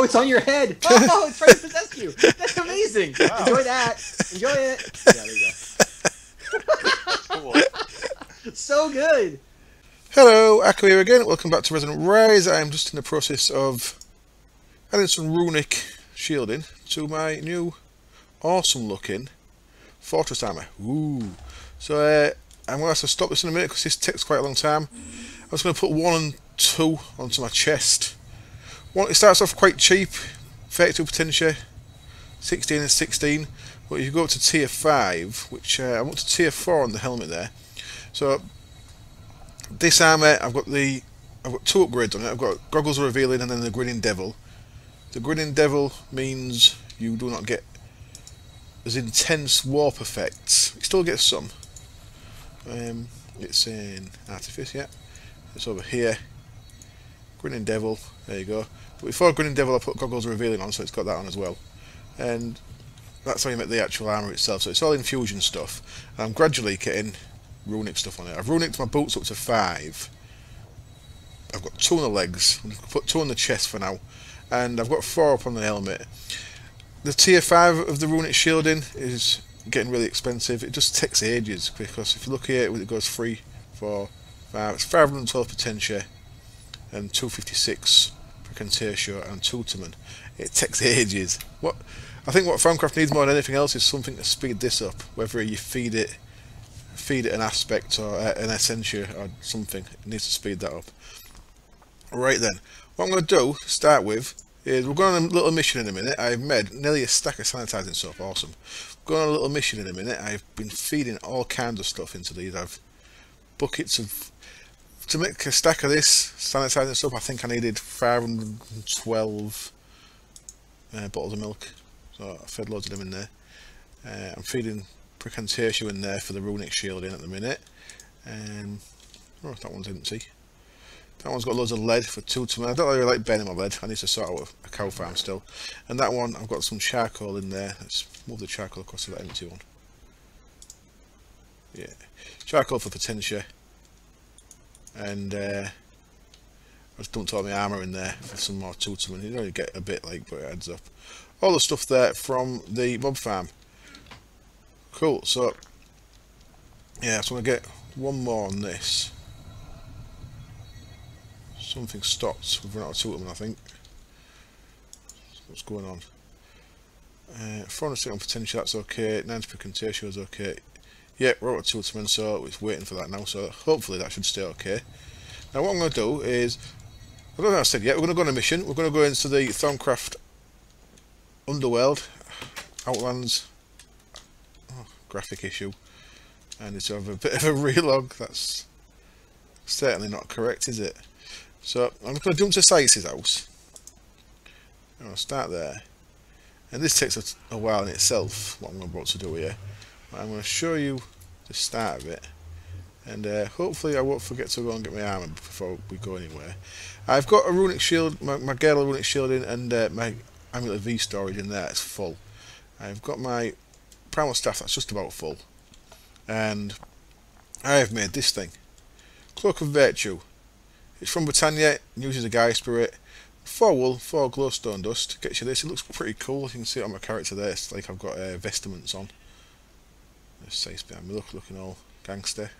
Oh, it's on your head! Oh, it's trying to possess you! That's amazing! Wow. Enjoy that! Enjoy it! Yeah, there you go. So good! Hello, Akko here again. Welcome back to Resonant Rise. I'm just in the process of adding some runic shielding to my new awesome looking fortress armor. Ooh. So I'm going to have to stop this in a minute because this takes quite a long time. I was going to put 1 and 2 onto my chest. It starts off quite cheap, 32 potential, 16 and 16. But if you go up to tier 5, which I'm up to tier 4 on the helmet there. So this armor, I've got 2 upgrades on it. I've got Goggles of Revealing and then the Grinning Devil. The Grinning Devil means you do not get as intense warp effects. You still get some. It's in Artifice, yeah. It's over here. Grinning Devil, there you go. But before Grinning Devil I put Goggles of Revealing on, so it's got that on as well. And that's how you make the actual armour itself. So it's all infusion stuff. And I'm gradually getting runic stuff on it. I've runicked my boots up to 5. I've got 2 on the legs. I'm going to put 2 on the chest for now. And I've got 4 up on the helmet. The tier 5 of the runic shielding is getting really expensive. It just takes ages because if you look here, it goes 3, 4, 5. It's 512 potential and 256 precantatio and tutorman. It takes ages. I think what Thaumcraft needs more than anything else is something to speed this up. Whether you feed it an aspect or an essentia or something, it needs to speed that up. Right then, what I'm going to do to start with is we're going on a little mission in a minute. I've made nearly a stack of sanitizing soap. Awesome. Going on a little mission in a minute. I've been feeding all kinds of stuff into these. I've buckets of. To make a stack of this sanitizing soap, I think I needed 512 bottles of milk. So I fed loads of them in there. I'm feeding precantatio in there for the runic shielding at the minute. Oh, that one's empty. That one's got loads of lead for tutorman. I don't really like burning my lead. I need to sort out a cow farm still. And that one, I've got some charcoal in there. Let's move the charcoal across to that empty one. Yeah, charcoal for potential. And I just dumped all my armour in there for some more tutorman. You only get a bit, like, but it adds up. All the stuff there from the mob farm. Cool. So yeah, so I'm gonna get 1 more on this. Something stopped. We've run out of tutorman, I think. What's going on? 400 on potential, that's okay. 90 precantatio is okay. Yeah, we're out of tutorman, so it's waiting for that now. So hopefully that should stay okay. Now what I'm going to do is, I don't know if I said yet, we're going to go on a mission. We're going to go into the Thaumic Underworld, Outerlands. Oh, graphic issue. And it's have a bit of a relog. That's certainly not correct, is it? So I'm going to jump to Sykes' house. I'll start there. And this takes a while in itself, what I'm about to do here. But I'm going to show you the start of it. And hopefully I won't forget to go and get my armour before we go anywhere. I've got a runic shield, my Gale runic shielding, and my Amulet V storage in there. It's full. I've got my primal staff that's just about full. And I have made this thing. Cloak of Virtue. It's from Britannia, uses a Gaia Spirit. 4 wool, 4 glowstone dust. Gets you this. It looks pretty cool. You can see it on my character there. It's like I've got vestments on. There's Sykes behind me. Looking all gangster.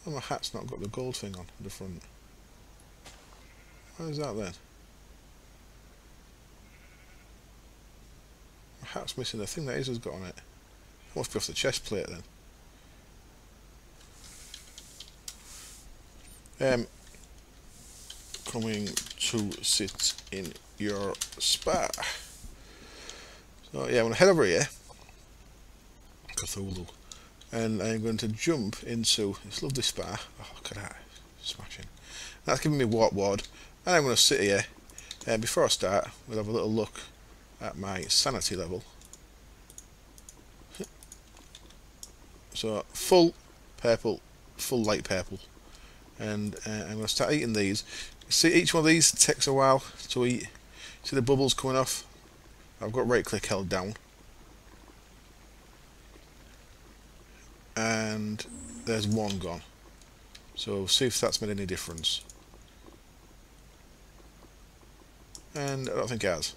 Oh, my hat's not got the gold thing on at the front. What is that then? My hat's missing the thing that has got on it. It must be off the chest plate then. Coming to sit in your spa. So yeah, I'm going to head over here. Cthulhu. And I'm going to jump into this lovely spa. Oh, look at that. Smashing. That's giving me warp ward. And I'm going to sit here. And before I start, we'll have a little look at my sanity level. So, full purple, full light purple. And I'm going to start eating these. See, each one of these takes a while to eat. See the bubbles coming off? I've got right click held down. And there's 1 gone. So see if that's made any difference. And I don't think it has.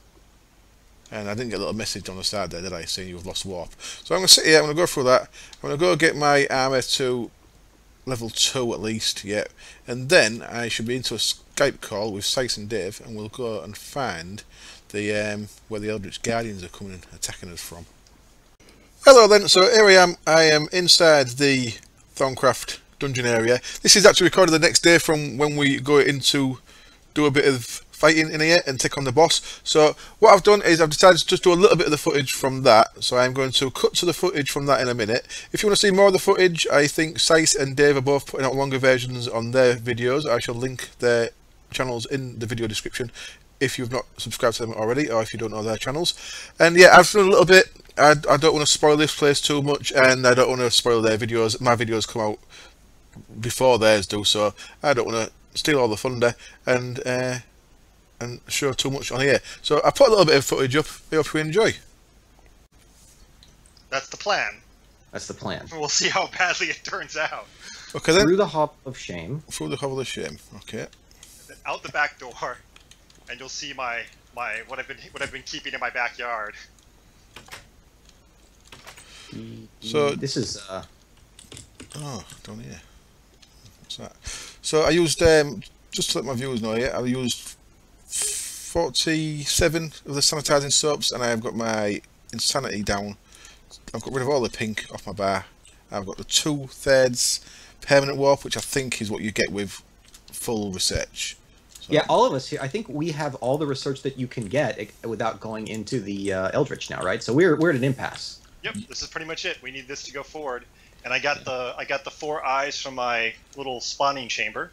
And I didn't get a little message on the side there, did I, saying you've lost warp. So I'm going to sit here, I'm going to go through that. I'm going to go get my armor to level 2 at least, yeah. And then I should be into a Skype call with Sice and Dave, and we'll go and find the where the Eldritch Guardians are coming and attacking us from. Hello then, so here I am inside the Thaumic dungeon area. This is actually recorded the next day from when we go into do a bit of fighting in here and take on the boss. So what I've done is I've decided to just do a little bit of the footage from that, so I'm going to cut to the footage from that in a minute. If you want to see more of the footage, I think Sice and Dave are both putting out longer versions on their videos. I shall link their channels in the video description if you've not subscribed to them already, or if you don't know their channels. And yeah, I've done a little bit. I don't want to spoil this place too much, and I don't want to spoil their videos. My videos come out before theirs do, so I don't want to steal all the thunder and show too much on here. So I put a little bit of footage up. I hope you enjoy. That's the plan. That's the plan. We'll see how badly it turns out. Okay then. Through the Hop of Shame. Through the Hop of Shame. Okay. Then out the back door, and you'll see my what I've been keeping in my backyard. So this is oh, down here. What's that? So I used just to let my viewers know, yeah, I used 47 of the sanitizing soaps, and I have got my insanity down. I've got rid of all the pink off my bar. I've got the 2/3 permanent warp, which I think is what you get with full research. So, yeah, all of us here. I think we have all the research that you can get without going into the Eldritch now, right? So we're at an impasse. Yep, this is pretty much it. We need this to go forward, and I got the 4 eyes from my little spawning chamber.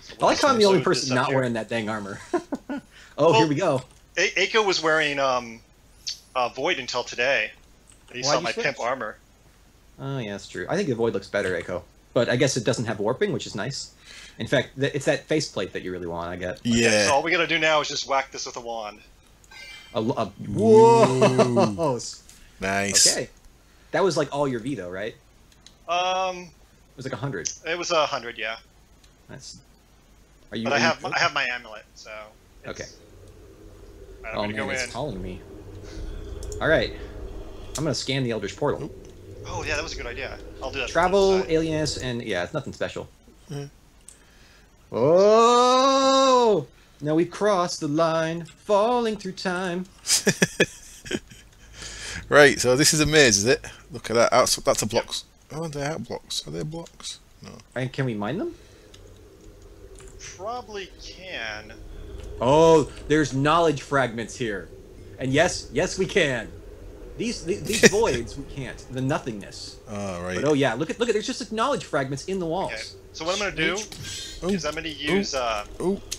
So I like how I'm the only person not wearing that dang armor. Oh, well, here we go. Aiko was wearing Void until today. He saw my pimp armor. Oh yeah, that's true. I think the Void looks better, Aiko, but I guess it doesn't have warping, which is nice. In fact, it's that faceplate that you really want, I get. Yeah. Okay, so all we gotta do now is just whack this with a wand. Whoa! Nice. Okay. That was like all your V though, right? It was like 100. It was 100, yeah. That's. Are you? But I have my amulet, so. Okay. Right, Oh man, it's calling me. All right. I'm gonna scan the Eldritch portal. Oh yeah, that was a good idea. I'll do that. Travel, alienness, and yeah, it's nothing special. Mm. Oh! Now we've crossed the line, falling through time. Right, so this is a maze, is it? Look at that. That's a blocks. Oh, they're out blocks. Are they blocks? No. And can we mine them? Probably can. Oh, there's knowledge fragments here, and yes, we can. These voids we can't. The nothingness. Oh right. But, oh yeah, look at there's just like knowledge fragments in the walls. Okay. So what I'm gonna do is I'm gonna use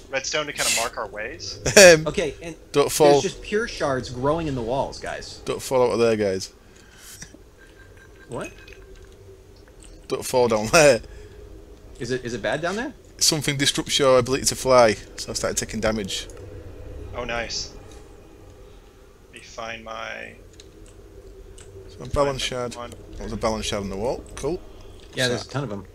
redstone to kind of mark our ways. Okay, and don't fall. There's just pure shards growing in the walls, guys. Don't fall out of there, guys. What? Don't fall down there. Is it bad down there? Something disrupts your ability to fly, so I started taking damage. Oh, nice. Let me find my... So a balance shard. That was a balance shard on the wall. Cool. Yeah, there's a ton of them.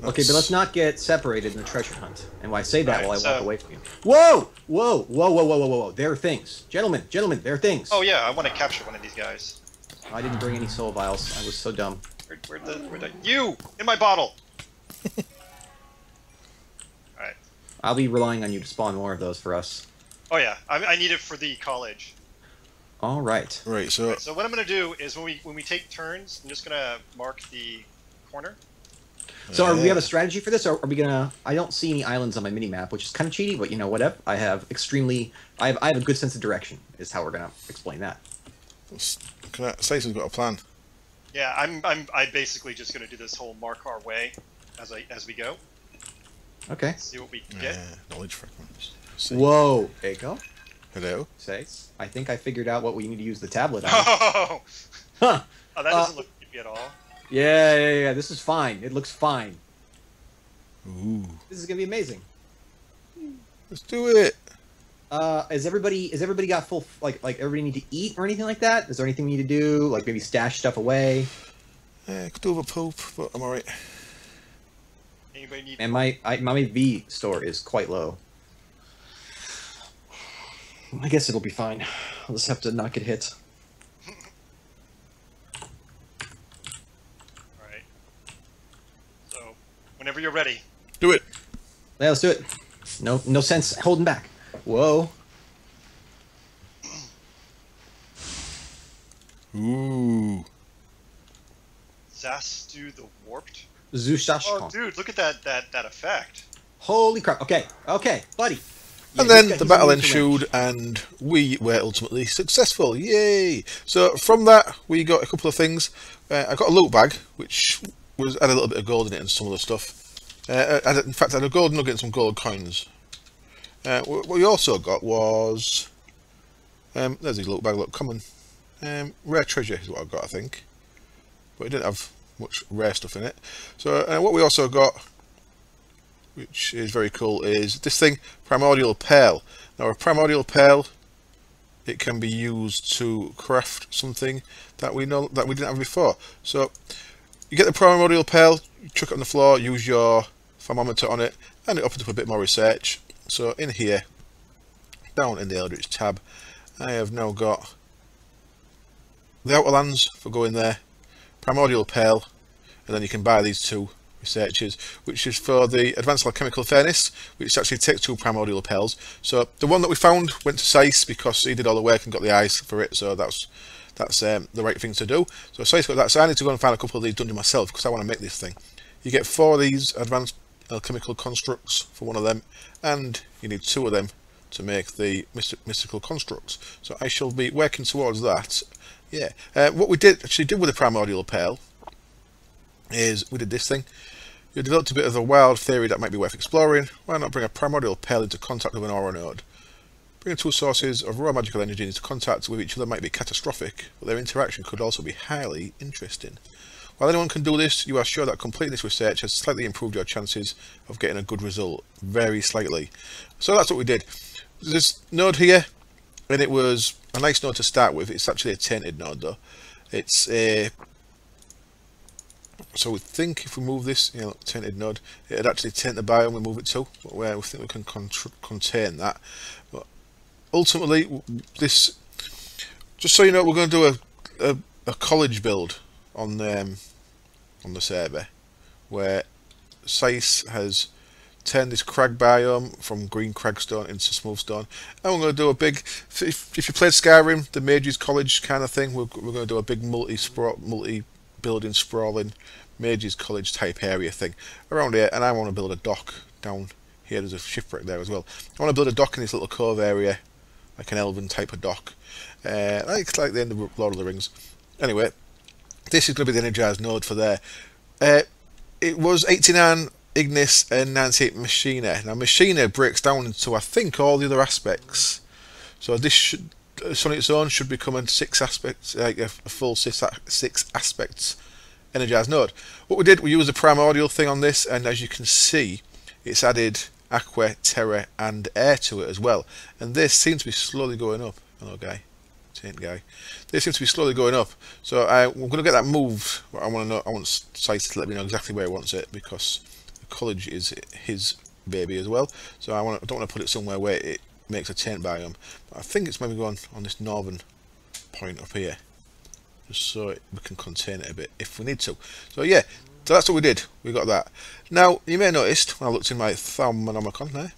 Okay, but let's not get separated in the treasure hunt. And why I say that while I walk away from you. Whoa! Whoa! Whoa! Whoa! Whoa! Whoa! Whoa! There are things, gentlemen. There are things. Oh yeah, I want to capture one of these guys. I didn't bring any soul vials. I was so dumb. Where'd the you in my bottle? All right. I'll be relying on you to spawn more of those for us. Oh yeah, I need it for the college. All right. Right. So. So what I'm gonna do is when we take turns, I'm just gonna mark the corner. So are we have a strategy for this, or are we gonna? I don't see any islands on my mini map, which is kind of cheaty, but you know, whatever. I have a good sense of direction. Is how we're gonna explain that. Stacey's got a plan. Yeah, I'm basically just gonna do this whole mark our way as we go. Okay. See what we can get. Knowledge fragments. Whoa, Aiko. Hello. Says, I think I figured out what we need to use the tablet on. Oh, huh. Oh, that doesn't look creepy at all. Yeah. This is fine. It looks fine. Ooh. This is gonna be amazing. Let's do it. Is everybody got full like everybody need to eat or anything like that? Is there anything we need to do? Like maybe stash stuff away? Yeah, could do with a poop, but I'm alright. Anybody need? And my V store is quite low. I guess it'll be fine. I'll just have to not get hit. Alright. So, whenever you're ready. Do it. Yeah, let's do it. No sense holding back. Whoa. Ooh. Zastu the Warped? Zushash. Oh, dude, look at that effect. Holy crap. Okay, buddy. And then the battle ensued, and we were ultimately successful. Yay! So from that, we got a couple of things. I got a loot bag, which had a little bit of gold in it and some other stuff. In fact, I had a gold nugget and some gold coins. What we also got was... there's a loot bag, look, common. Rare treasure is what I got, I think. But it didn't have much rare stuff in it. So what we also got, which is very cool, is this thing, Primordial Pearl. Now a Primordial Pearl, it can be used to craft something that we didn't have before. So you get the Primordial Pearl, you chuck it on the floor, use your thermometer on it, and it opens up a bit more research. So in here, down in the Eldritch tab, I have now got the Outerlands for going there, Primordial Pearl, and then you can buy these two researches, which is for the Advanced Alchemical Furnace, which actually takes 2 Primordial Pearls. So the one that we found went to Sice because he did all the work and got the eyes for it, so that's the right thing to do. So Sice got that, so I need to go and find a couple of these dungeons myself because I want to make this thing. You get 4 of these Advanced Alchemical Constructs for one of them, and you need 2 of them to make the mystical constructs. So I shall be working towards that. Yeah. What we did with the Primordial Pearl is we did this thing. We developed a bit of a wild theory that might be worth exploring. Why not bring a Primordial Pearl into contact with an aura node? Bringing 2 sources of raw magical energy into contact with each other might be catastrophic, but their interaction could also be highly interesting. While anyone can do this, you are sure that completing this research has slightly improved your chances of getting a good result. Very slightly. So that's what we did. There's this node here, and it was a nice node to start with. It's actually a tainted node though. It's a... So we think if we move this, tainted node, it'd actually taint the biome we move it to, where we think we can contain that. But ultimately, this, just so you know, we're going to do a college build on the server, where Sice has turned this crag biome from green cragstone into smooth stone, and we're going to do a big, if you played Skyrim, the Mages College kind of thing, we're going to do a big multi-building sprawling Mages College type area thing around here. And I want to build a dock down here. There's a shipwreck there as well. I want to build a dock in this little cove area, like an elven type of dock, like the end of Lord of the Rings. Anyway, this is going to be the energized node for there. It was 89 Ignis and 98 Machina. Now Machina breaks down into, I think, all the other aspects. So this should, on its own, should become a 6 aspects, like a full 6 aspects energized node. What we did, we used the primordial thing on this, and as you can see, it's added aqua, terra, and air to it as well. And this seems to be slowly going up. Hello, guy. Taint guy. This seems to be slowly going up. So we're going to get that moved. I want Sice to let me know exactly where he wants it, because the college is his baby as well. So I don't want to put it somewhere where it makes a taint biome. But I think it's maybe going on this northern point up here, just so we can contain it a bit if we need to. So yeah, so that's what we did. We got that. Now you may have noticed when I looked in my Thaumic there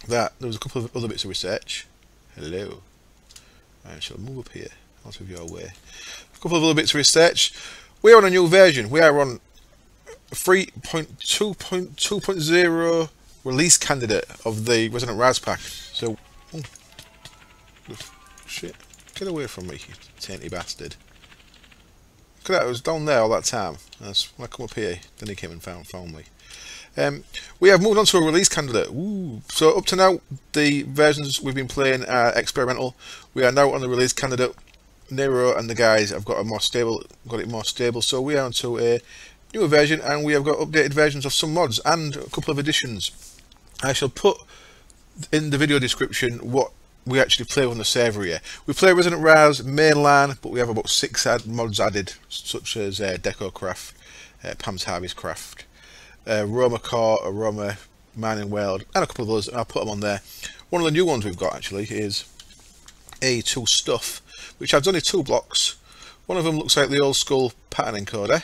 that there was a couple of other bits of research. Hello. I shall move up here out of your way. A couple of other bits of research. We are on a new version. We are on 3.2.2.0 release candidate of the Resonant Rise pack. So, oh, shit, get away from me, you tainty bastard. Look at that, it was down there all that time. That's when I come up here, then he came and found me. We have moved on to a release candidate. Ooh. So up to now, the versions we've been playing are experimental. We are now on the release candidate. Nero and the guys have got it more stable. So we are onto a newer version, and we have got updated versions of some mods and a couple of additions. I shall put in the video description what we actually play on the server here. We play Resonant Rise Mainline, but we have about 6 mods added, such as Decocraft, Pam's Harvestcraft, Aroma Core, Aroma Mining World, and a couple of others. I'll put them on there. One of the new ones we've got actually is AE2 Stuff, which has only 2 blocks. One of them looks like the old school pattern encoder,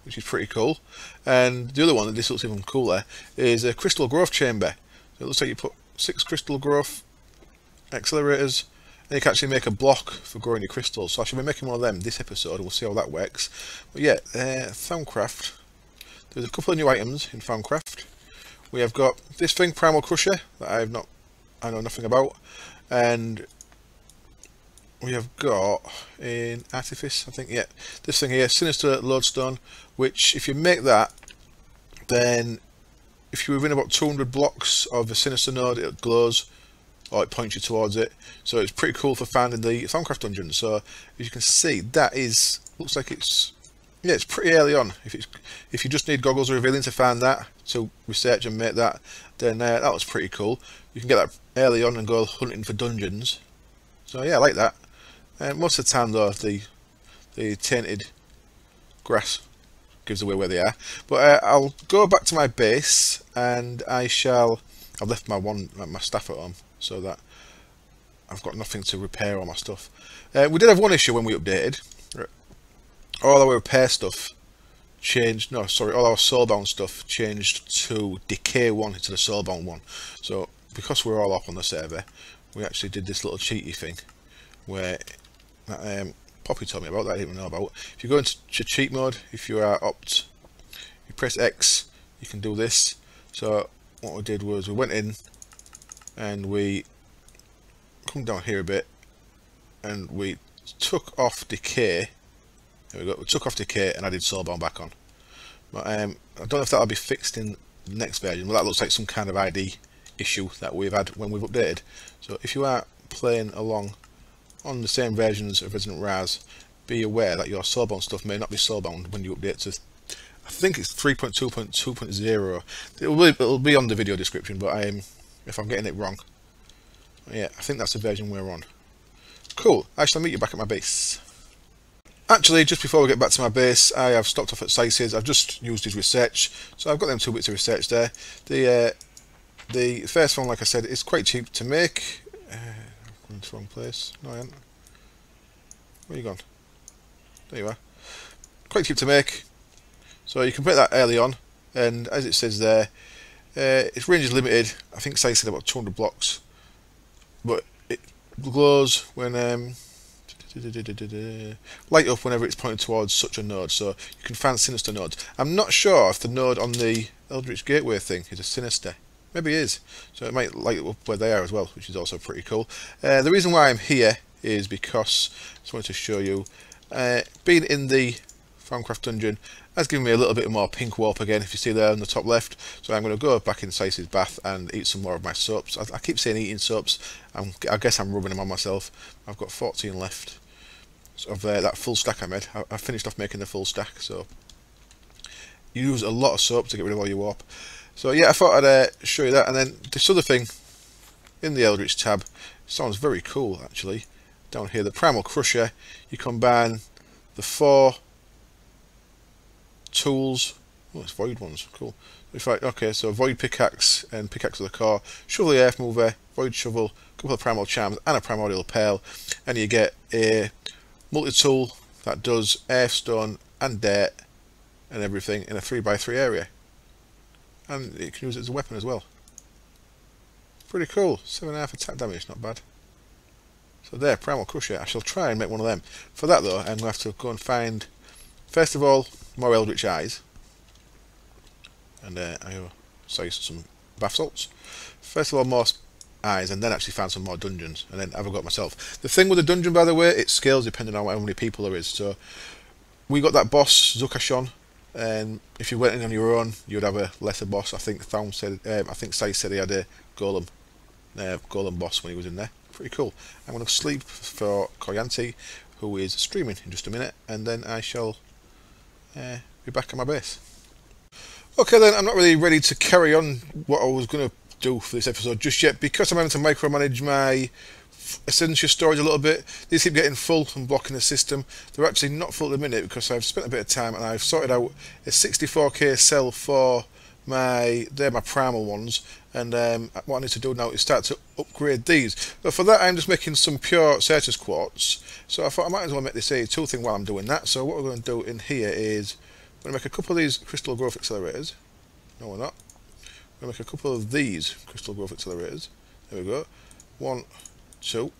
which is pretty cool, and the other one, and this looks even cooler, is a crystal growth chamber. So it looks like you put 6 crystal growth accelerators, and you can actually make a block for growing your crystals. So I should be making one of them this episode, and we'll see how that works. But yeah, Thaumic. There's a couple of new items in Thaumic. We have got this thing, Primal Crusher, that I know nothing about, and we have got in Artifice, I think, yeah, this thing here, Sinister Lodestone, which if you make that, then if you're within about 200 blocks of a Sinister node, it glows, or it points you towards it. So it's pretty cool for finding the Thaumic dungeon. So as you can see, that is, looks like it's, yeah, it's pretty early on. If you just need goggles or revealing to find that, to research and make that, then that was pretty cool. You can get that early on and go hunting for dungeons. So yeah, I like that. Most of the time though, the tainted grass gives away where they are. But I'll go back to my base, and I've left my staff at home, so that I've got nothing to repair all my stuff. We did have one issue when we updated. All our repair stuff changed, no sorry, all our soulbound stuff changed to Decay 1 into the soulbound 1. So because we're all up on the server, we actually did this little cheaty thing where Poppy told me about that, I didn't even know about. If you go into cheat mode, if you are opt, you press X, you can do this. So what we did was we went in and we come down here a bit and we took off Decay. There we go, we took off Decay and added soulbound back on. But I don't know if that'll be fixed in the next version. Well, that looks like some kind of ID issue that we've had when we've updated. So if you are playing along on the same versions of Resonant Raz, be aware that your soulbound stuff may not be soulbound when you update to, I think it's 3.2.2.0. It'll be on the video description, but if I'm getting it wrong, yeah, I think that's the version we're on. Cool, I shall meet you back at my base. Actually, just before we get back to my base, I have stopped off at Sice's. I've just used his research, so I've got them 2 bits of research there. The first one, like I said, is quite cheap to make. I'm going to the wrong place. No, I haven't. Where are you gone? There you are. Quite cheap to make. So you can put that early on, and as it says there, its range is limited. I think Sice said about 200 blocks, but it glows when light up whenever it's pointed towards such a node. So you can find Sinister nodes. I'm not sure if the node on the Eldritch Gateway thing is a Sinister. Maybe it is, so it might light up where they are as well, which is also pretty cool. The reason why I'm here is because I just wanted to show you, being in the Farmcraft dungeon has given me a little bit more pink warp again, if you see there on the top left. So I'm going to go back in Sice's bath and eat some more of my soaps. I keep saying eating soaps, I guess I'm rubbing them on myself. I've got 14 left of that full stack I made. I finished off making the full stack, so you use a lot of soap to get rid of all your warp. So yeah, I thought I'd show you that. And then this other thing in the Eldritch tab sounds very cool actually. Down here, the Primal Crusher, you combine the 4 tools. Oh, it's void ones, cool. Okay, so void pickaxe and pickaxe of the core, shovel the earth mover, void shovel, a couple of primal charms and a primordial pearl, and you get a multi-tool that does earth, stone and dirt and everything in a 3x3 area. And you can use it as a weapon as well. Pretty cool. 7.5 attack damage, not bad. So there, Primal Crusher. I shall try and make one of them. For that though, I'm going to have to go and find, first of all, more Eldritch Eyes. And I'll say some bath salts. First of all, more eyes, and then actually find some more dungeons, and then have a go at myself. The thing with the dungeon, by the way, it scales depending on how many people there is. So we got that boss, Zukashon, and if you went in on your own, you'd have a lesser boss. I think Sice said he had a golem boss when he was in there. Pretty cool. I'm going to sleep for Koyanti, who is streaming in just a minute, and then I shall be back at my base. Okay then, I'm not really ready to carry on what I was going to do for this episode just yet, because I'm having to micromanage my essential storage a little bit. These keep getting full and blocking the system. They're actually not full at the minute because I've spent a bit of time and I've sorted out a 64k cell for they're my primal ones, and what I need to do now is start to upgrade these. But for that, I'm just making some pure Certus quartz. So I thought I might as well make this AE2 thing while I'm doing that. So what we're going to do in here is I'm going to make a couple of these crystal growth accelerators. No, we're not. We're going to make a couple of these crystal growth accelerators. There we go. 1, 2,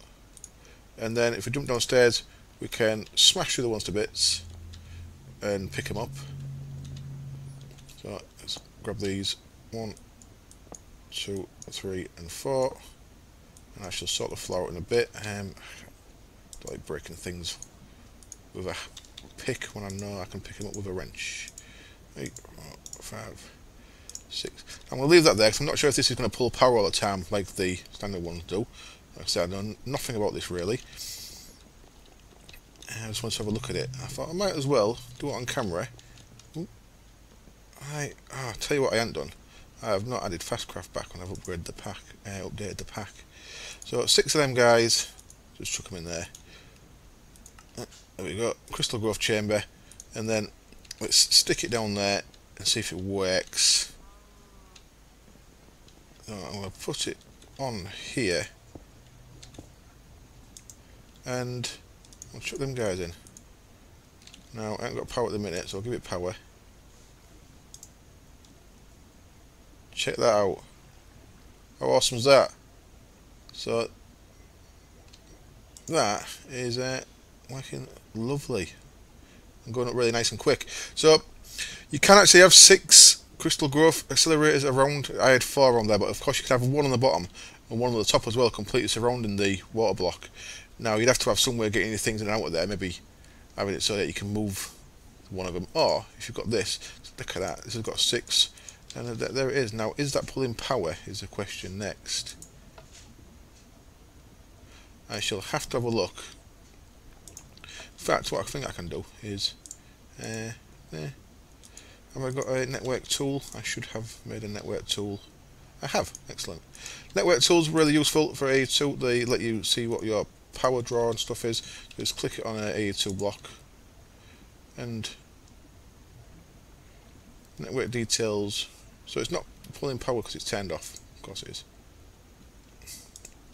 and then if we jump downstairs, we can smash through the ones to bits and pick them up. So let's grab these 1, 2, 3, and 4, and I shall sort the floor out in a bit. I like breaking things with a pick when I know I can pick them up with a wrench. 8, 5, 6. I'm going to leave that there because I'm not sure if this is going to pull power all the time like the standard ones do. Like I said, I know nothing about this really. I just wanted to have a look at it. I thought I might as well do it on camera. I'll tell you what I haven't done. I have not added Fastcraft back when I've upgraded the pack, updated the pack. So 6 of them guys, just chuck them in there. There we go, crystal growth chamber, and then let's stick it down there and see if it works. So I'm going to put it on here, and I'll chuck them guys in. Now I haven't got power at the minute, so I'll give it power. Check that out. How awesome is that? So that is working lovely and going up really nice and quick. So you can actually have 6 crystal growth accelerators around. I had 4 on there, but of course you can have 1 on the bottom and 1 on the top as well, completely surrounding the water block. Now you'd have to have some way of getting your things in and out of there, maybe having it so that you can move one of them, or if you've got this, look at that, this has got 6. And there it is. Now, is that pulling power? Is the question next. I shall have to have a look. In fact, what I think I can do is, there. Have I got a network tool? I should have made a network tool. I have. Excellent. Network tools really useful for AE2. They let you see what your power draw and stuff is. Just click it on an AE2 block, and network details. So it's not pulling power because it's turned off. Of course it is.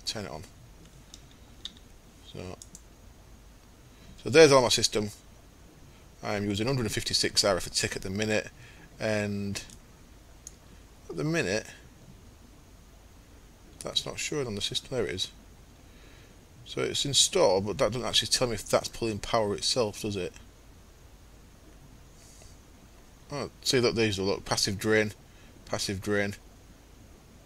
Turn it on. So there's all my system. I'm using 156 RF a tick at the minute, and at the minute that's not showing on the system. There it is. So it's installed, but that doesn't actually tell me if that's pulling power itself, does it? Oh, see, look, these look passive drain. Passive drain.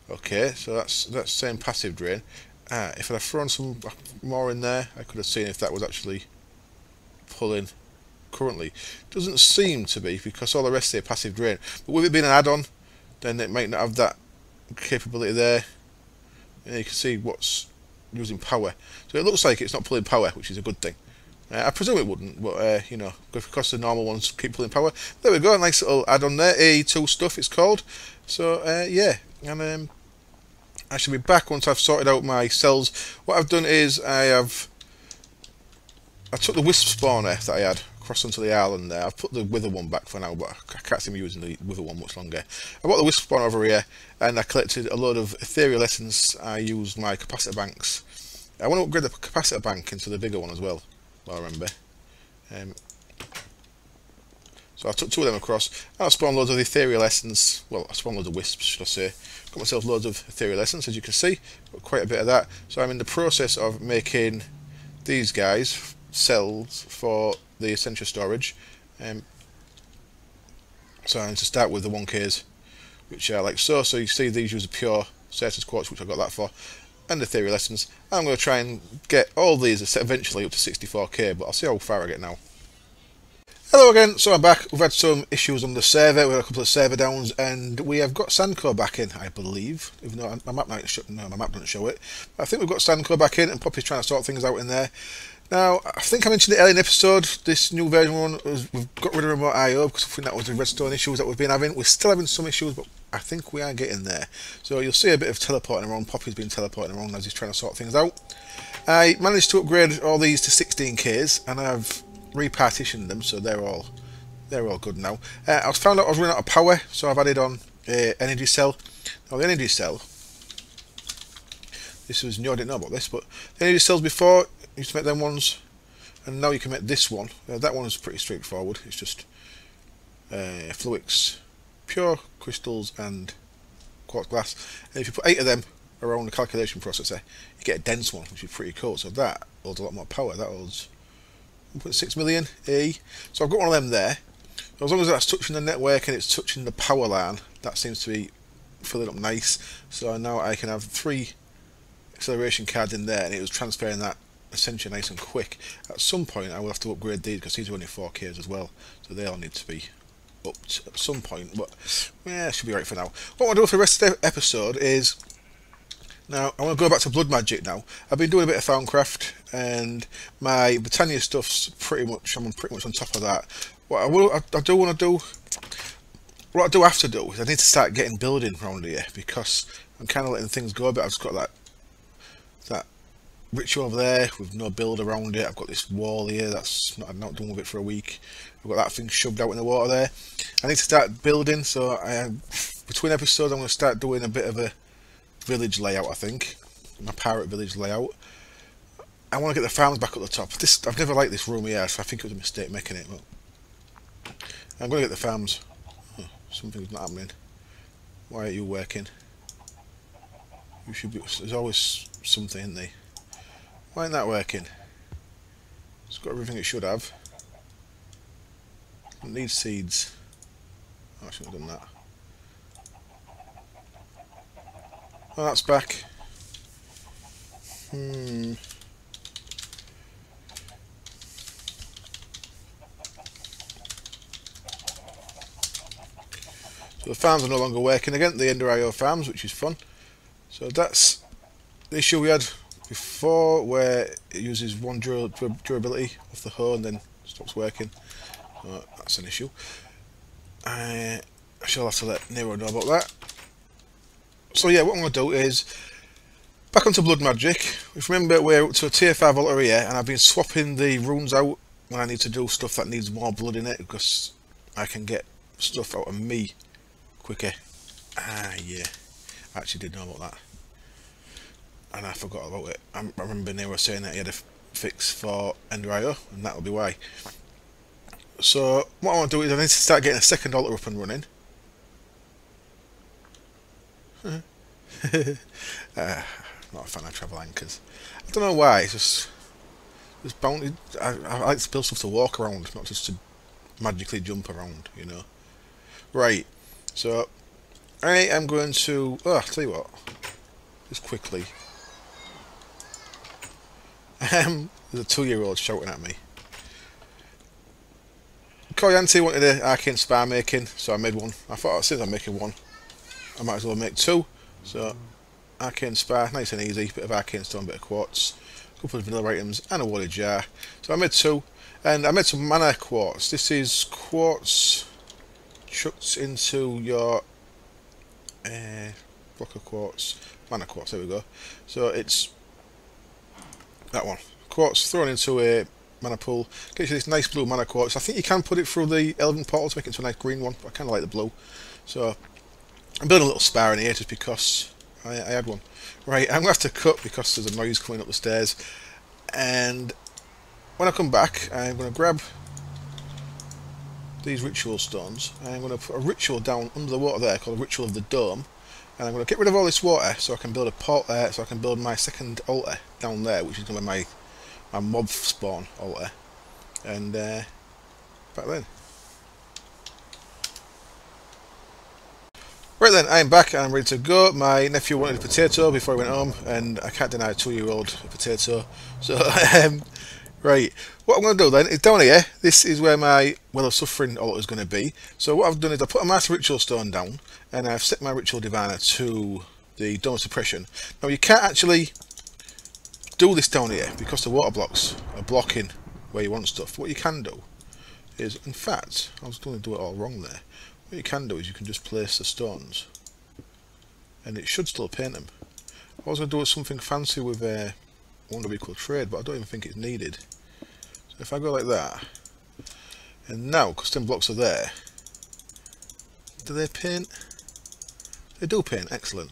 Okay, so that's saying passive drain. If I'd have thrown some more in there, I could have seen if that was actually pulling currently. Doesn't seem to be, because all the rest say passive drain. But with it being an add-on, then it might not have that capability there. And you can see what's using power. So it looks like it's not pulling power, which is a good thing. I presume it wouldn't, but you know, because the normal ones keep pulling power. There we go, a nice little add-on there. AE2 Stuff it's called. So yeah, and I should be back once I've sorted out my cells. What I've done is I took the wisp spawner that I had across onto the island there. I've put the wither one back for now, but I can't see me using the wither one much longer. I bought the wisp spawner over here, and I collected a load of ethereal essence. I used my capacitor banks. I want to upgrade the capacitor bank into the bigger one as well, I remember. So I took 2 of them across, and I spawned loads of ethereal essence. Well, I spawned loads of wisps, should I say. Got myself loads of ethereal essence, as you can see. Got quite a bit of that. So I'm in the process of making these guys cells for the essential storage. So I'm going to start with the 1Ks, which are like so. So you see these use a pure Certus quartz, which I got that for, and ethereal essence. I'm going to try and get all these eventually up to 64k, but I'll see how far I get now. Hello again, so I'm back. We've had some issues on the server, we had a couple of server downs, and we have got Sandcore back in, I believe, even though my map doesn't show it. But I think we've got Sandcore back in, and Poppy's trying to sort things out in there. Now, I think I mentioned it earlier in the episode, this new version one, we've got rid of remote IO, because I think that was the redstone issues that we've been having. We're still having some issues, but I think we are getting there. So you'll see a bit of teleporting around. Poppy's been teleporting around as he's trying to sort things out. I managed to upgrade all these to 16Ks, and I've repartitioned them, so they're all good now. I found out I was running out of power, so I've added on energy cell. Now the energy cell, this was new, I didn't know about this, but the energy cells before, you used to make them ones, and now you can make this one. That one is pretty straightforward, it's just fluix, pure crystals and quartz glass, and if you put 8 of them around the calculation processor, you get a dense one, which is pretty cool. So that holds a lot more power. That holds 1.6 million AE. So I've got one of them there. So as long as that's touching the network and it's touching the power line, that seems to be filling up nice. So now I can have 3 acceleration cards in there, and it was transferring that essentially nice and quick. At some point I will have to upgrade these because these are only 4Ks as well, so they all need to be upped at some point, but yeah, it should be right for now. What I'll do for the rest of the episode is, now I want to go back to blood magic now. I've been doing a bit of Thaumic, and my Britannia stuff's pretty much, I'm pretty much on top of that. What I do want to do, what I do have to do is I need to start getting building around here, because I'm kind of letting things go a bit. I've just got that ritual over there with no build around it. I've got this wall here that's I've not done with it for a week. I've got that thing shoved out in the water there. I need to start building, so between episodes I'm going to start doing a bit of a village layout, I think. My pirate village layout. I want to get the farms back up the top. I've never liked this room here, so I think it was a mistake making it. But I'm going to get the farms. Oh, something's not happening. Why aren't you working? You should be. There's always something, isn't there? Why isn't that working? It's got everything it should have. It needs seeds. Oh, I should have done that. Oh, that's back. So the farms are no longer working again, the Ender IO farms, which is fun. So that's the issue we had before, where it uses 1 durability off the hoe and then stops working. That's an issue. I shall have to let Nero know about that. So yeah, what I'm going to do is back onto blood magic. If you remember, we're up to a tier 5 altar here, and I've been swapping the runes out when I need to do stuff that needs more blood in it, because I can get stuff out of me quicker. Yeah, I actually did know about that, and I forgot about it. I remember Nero saying that he had a fix for Ender IO, and that'll be why. So what I want to do is I need to start getting a second altar up and running. Not a fan of travel anchors. I don't know why. It's just bounty. I like to build stuff to walk around, not just to magically jump around, you know. Right. So I am going to. Oh, I'll tell you what. Just quickly. There's a 2-year-old shouting at me. Koyanti wanted an arcane spar making, so I made one. I thought, since I'm making one, I might as well make 2. So arcane spar, nice and easy. Bit of arcane stone, bit of quartz, a couple of vanilla items, and a water jar. So I made 2, and I made some mana quartz. This is quartz chucked into your block of quartz, mana quartz. There we go. So it's that one. Quartz thrown into a mana pool, gets you this nice blue mana quartz. I think you can put it through the Elven portal to make it into a nice green one, but I kind of like the blue. So I'm building a little spar in here just because I had one. Right, I'm going to have to cut because there's a noise coming up the stairs. And when I come back, I'm going to grab these ritual stones. And I'm going to put a ritual down under the water there called a Ritual of the Dome. And I'm going to get rid of all this water so I can build so I can build my second altar down there, which is going to be my mob spawn altar. And back then. Right then, I'm back and I'm ready to go. My nephew wanted a potato before he went home, and I can't deny a 2-year-old a potato. So, right, what I'm going to do then is down here, this is where my Well of Suffering altar is going to be. So what I've done is I put a Master Ritual Stone down, and I've set my Ritual Diviner to the Dome of Suppression. Now you can't actually do this down here because the water blocks are blocking where you want stuff. What you can do is, in fact, I was going to do it all wrong there. What you can do is you can just place the stones, and it should still paint them. I was going to do something fancy with Wonder Equal Trade, but I don't even think it's needed. So if I go like that, and now, because 10 blocks are there, do they paint? They do paint, excellent.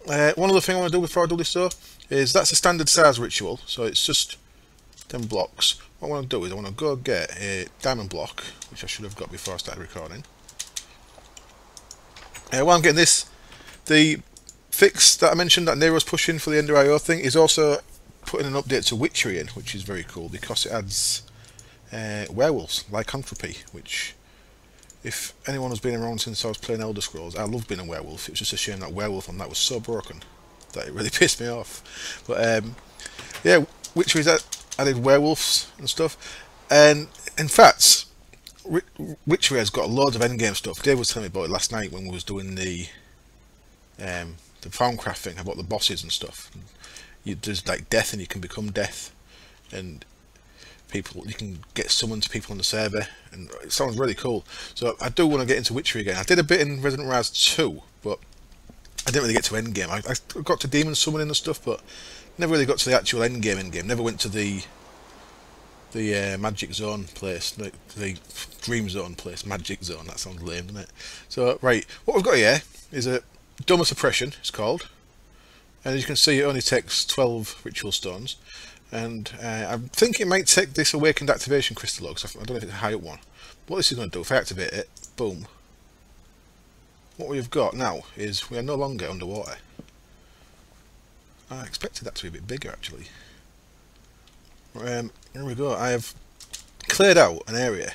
One other thing I want to do before I do this though, is that's a standard size ritual, so it's just 10 blocks. What I want to do is I want to go get a diamond block, which I should have got before I started recording. While I'm getting this, the fix that I mentioned that Nero's pushing for the Ender IO thing is also putting an update to Witchery in, which is very cool because it adds werewolves, lycanthropy, which, if anyone has been around since I was playing Elder Scrolls, I love being a werewolf. It was just a shame that werewolf on that was so broken that it really pissed me off. But yeah, Witchery's added werewolves and stuff, and in fact Witchery has got loads of endgame stuff. Dave was telling me about it last night when we was doing the Thaumcraft thing about the bosses and stuff. There's like death, and you can become death, and people, you can get summoned to people on the server, and it sounds really cool. So I do want to get into Witchery again. I did a bit in Resonant Rise 2, but I didn't really get to endgame. I got to demon summoning and stuff, but never really got to the actual endgame. Never went to the magic zone place, the dream zone place. Magic zone, that sounds lame, doesn't it? So right, what we've got here is a Dome of Suppression, it's called, and as you can see it only takes 12 ritual stones, and I think it might take this awakened activation crystal, because I don't know if it's a high up one. What this is going to do, if I activate it, boom, what we've got now is we are no longer underwater. I expected that to be a bit bigger actually. Here we go. I have cleared out an area,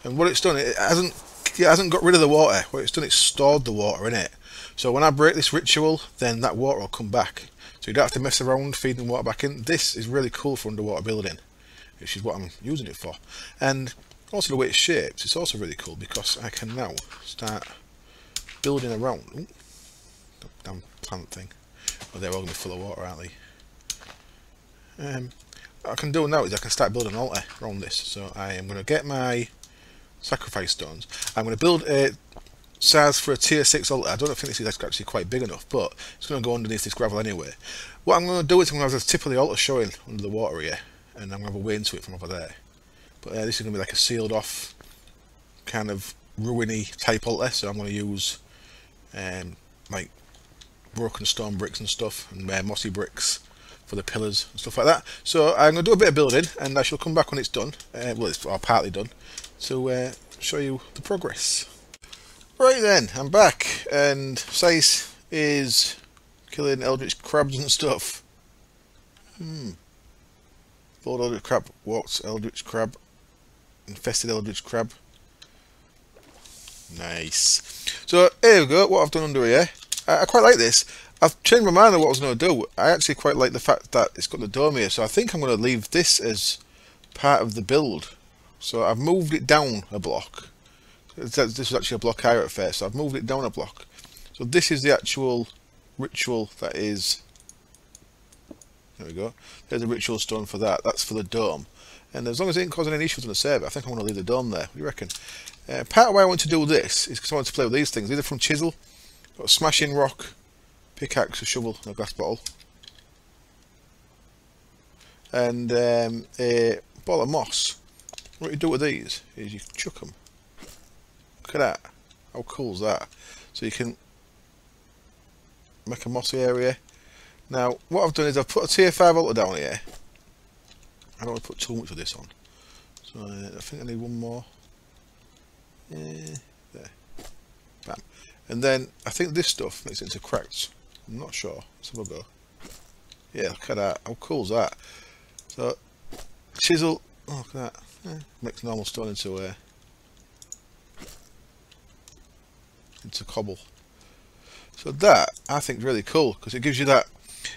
and what it's done, it hasn't got rid of the water. What it's done, it's stored the water in it. So when I break this ritual, then that water will come back. So you don't have to mess around feeding water back in. This is really cool for underwater building, which is what I'm using it for. And also the way it's shaped, it's also really cool because I can now start building around. Ooh, damn plant thing. Oh, they're all going to be full of water, aren't they? What I can do now is I can start building an altar around this. So I am going to get my sacrifice stones. I'm going to build a size for a tier 6 altar. I don't think this is actually quite big enough, but it's going to go underneath this gravel anyway. What I'm going to do is I'm going to have the tip of the altar showing under the water here, and I'm going to have a way into it from over there. But this is going to be like a sealed off kind of ruiny type altar, so I'm going to use like broken stone bricks and stuff, and mossy bricks for the pillars and stuff like that. So I'm going to do a bit of building, and I shall come back when it's done, well, it's partly done, to show you the progress. Right then, I'm back, and Sice is killing eldritch crabs and stuff. Bold eldritch crab, walked eldritch crab, infested eldritch crab. Nice. So here we go, what I've done under here. I quite like this. I've changed my mind on what I was going to do. I actually quite like the fact that it's got the dome here, so I think I'm going to leave this as part of the build. So I've moved it down a block. This was actually a block higher at first, so I've moved it down a block. So this is the actual ritual that is... There we go. There's a ritual stone for that. That's for the dome. And as long as it ain't causing any issues on the server, I think I'm going to leave the dome there. What do you reckon? Part of why I want to do this is because I want to play with these things. These are from Chisel. Got a smashing rock, pickaxe, a shovel, and a glass bottle. And a ball of moss. What you do with these is you chuck them. Look at that. How cool is that? So you can make a mossy area. Now, what I've done is I've put a tier 5 altar down here. I don't want to put too much of this on. So I think I need one more. There. Bam. And then I think this stuff makes it into cracks. I'm not sure. Let's have a go. Yeah, look at that. How cool is that? So, chisel. Oh, look at that. Makes normal stone into cobble. So that I think is really cool because it gives you that.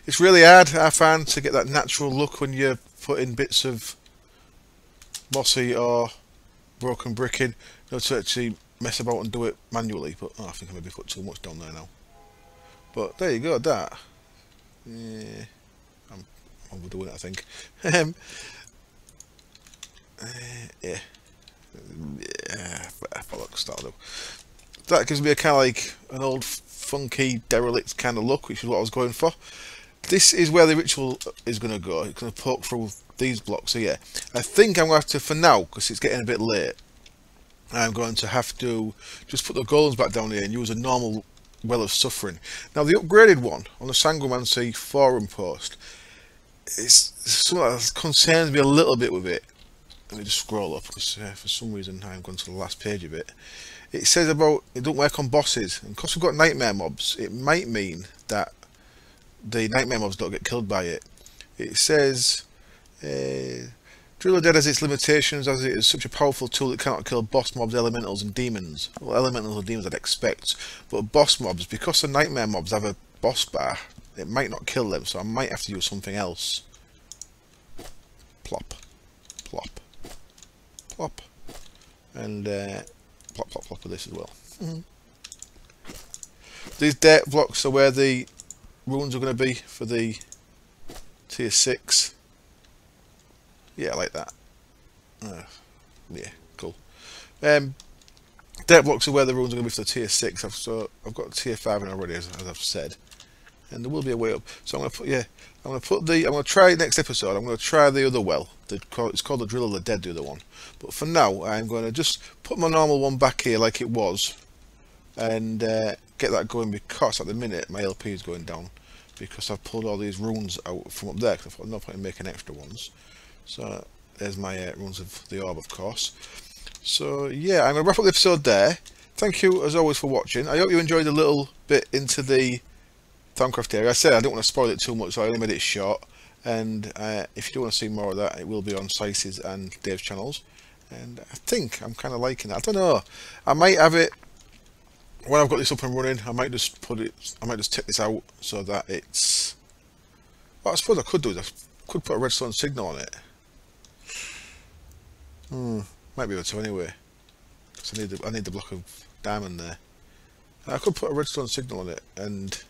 It's really hard, I find, to get that natural look when you're putting bits of mossy or broken brick in. You know, to actually mess about and do it manually. But I think I maybe put too much down there now. But there you go, that. Yeah, I'm overdoing it, I think. Yeah, bollocks, that'll do. That gives me a kind of like an old funky derelict kind of look, which is what I was going for. This is where the ritual is going to go. It's going to poke through these blocks here. I think I'm going to have to, for now, because it's getting a bit late, I'm going to have to just put the golems back down here and use a normal Well of Suffering. Now the upgraded one on the Sangomancy forum post, it's something that concerns me a little bit with it. Let me just scroll up because for some reason I'm going to the last page of it. It says about it don't work on bosses, and because we've got nightmare mobs, it might mean that the nightmare mobs don't get killed by it. It says Drill Dead has its limitations as it is such a powerful tool that cannot kill boss mobs, elementals and demons. Well, elementals and demons I'd expect, but boss mobs, because the nightmare mobs have a boss bar, it might not kill them, so I might have to use something else. Plop, plop, plop, and plop, plop, plop with this as well. These dirt blocks are where the runes are going to be for the tier 6. Yeah, I like that. Yeah, cool. Dirt blocks are where the runes are going to be for the tier 6. I've got tier 5 in already, as I've said, and there will be a way up. So I'm going to put, I'm going to try next episode. I'm going to try the other well. It's called the Drill of the Dead, the other one. But for now, I'm going to just put my normal one back here like it was, and get that going, because at the minute my LP is going down because I've pulled all these runes out from up there. Because I thought no point in making extra ones. So there's my runes of the orb, of course. So yeah, I'm going to wrap up the episode there. Thank you as always for watching. I hope you enjoyed a little bit into the Thaumic area. I said I don't want to spoil it too much, so I only made it short. And if you do want to see more of that, it will be on Sice's and Dave's channels. And I think I'm kind of liking it. I don't know. I might have it when I've got this up and running. I might just put it. I might just take this out so that it's. What I suppose I could do is I could put a redstone signal on it. Might be able to anyway. Because I need the block of diamond there. And I could put a redstone signal on it and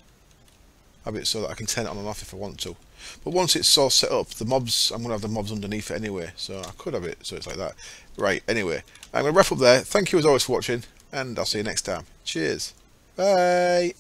have it so that I can turn it on and off if I want to. But once it's all set up, the mobs, I'm going to have the mobs underneath it anyway, so I could have it so it's like that. Right, anyway, I'm going to wrap up there. Thank you as always for watching, and I'll see you next time. Cheers. Bye.